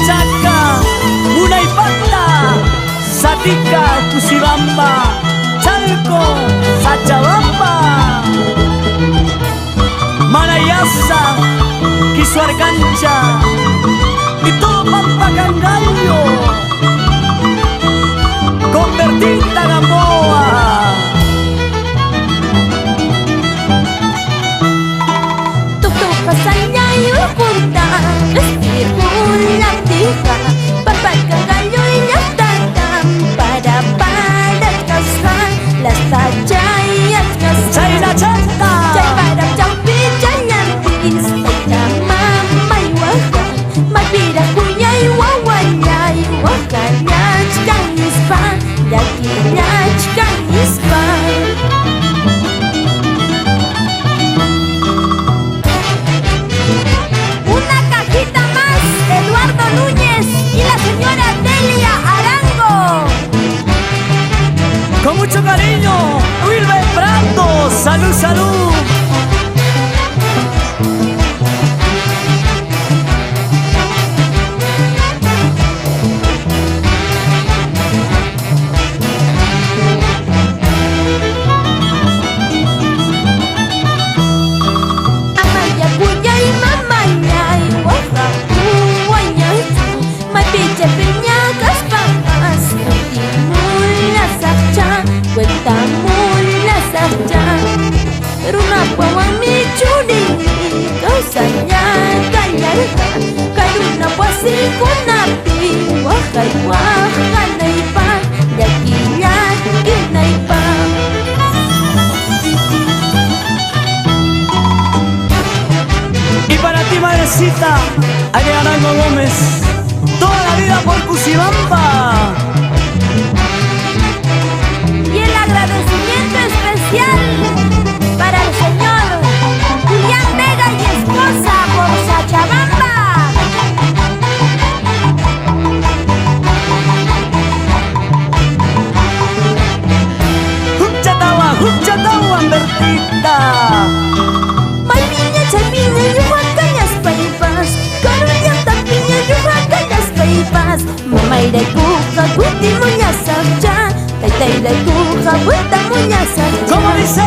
Chaka, Munaypata, Satika, Kusibamba, Chalco, Sachabamba, Manayasa, Kisuargancha y todo Pampacangallo, Convertita Gamboa. Con mucho cariño, Wilber Brando, salud, salud. Y para ti, madrecita, Arango Gómez, toda la vida por Cusibamba. Y el agradecimiento especial para el señor Julián Vega y esposa por Sachabamba. Huchatawa, Bertita. Malpiña, chapiña, yuhuacañas, paipas. Caruña, tapiña, yuhuacañas, paipas. Mamaira y cuja, cuti, muña, sabcha. Taitaira y cuja, cuta, muña, sabcha. ¿Cómo dice?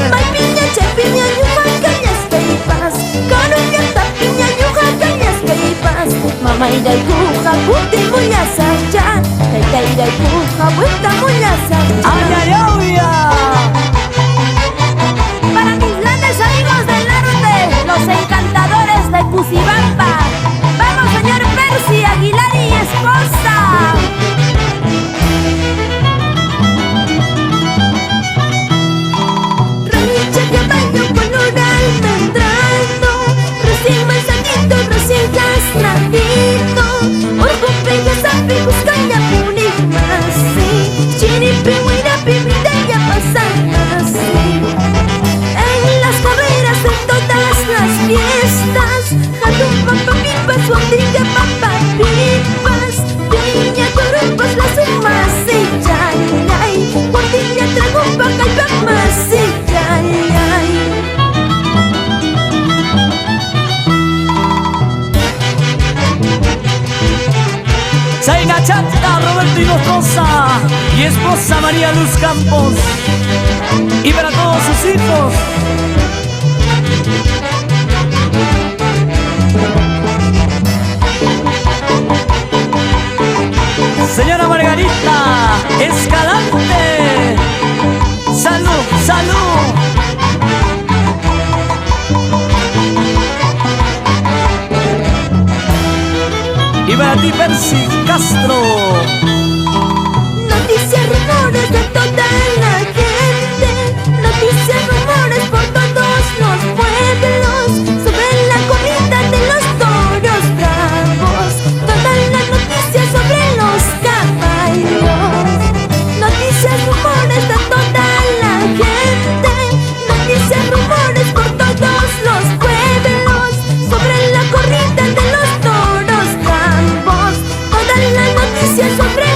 Malpiña, chapiña, yuhuacañas, paipas. Caruña, tapiña, yuhuacañas, paipas. Mamaira y cuja, cuti, muña, sabcha. Taitaira y cuja, cuta, muña, sabcha. ¡Ay, ay, ay! Para mis grandes amigos del norte, los encantadores de Cusibamba. Vamos, señor Percy Aguilar y esposa. Rancha, caballo, color almendrado, recién manzanito, recién castradito. Orgo, pega, sape, buscaña, purimasi. Chiripi, huirapi, bridaya, pasanasi. En las carreras, en todas las fiestas, jalum, papa, pipas, guandilla, papa, pipas. Piña, corumpas, las sumas y yayay. Guandilla, trago, paca y papas y yayay. Zaina Chata, Roberto Hinojosa y esposa María Luz Campos. Y para todos sus hijos. Señora Margarita Escalante, salud, salud. Y para ti, Percy Castro. Noticias, rumores de toda la gente. Noticias, rumores por todos los pueblos. Sobre la comida de los toros bravos. Todas las noticias sobre los caballos. Noticias, rumores de toda la gente. Noticias, rumores por todos los pueblos. Sobre la corrida de los toros bravos. Todas las noticias sobre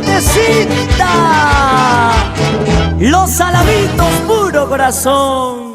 fuertecita. Los Alamitos, puro corazón.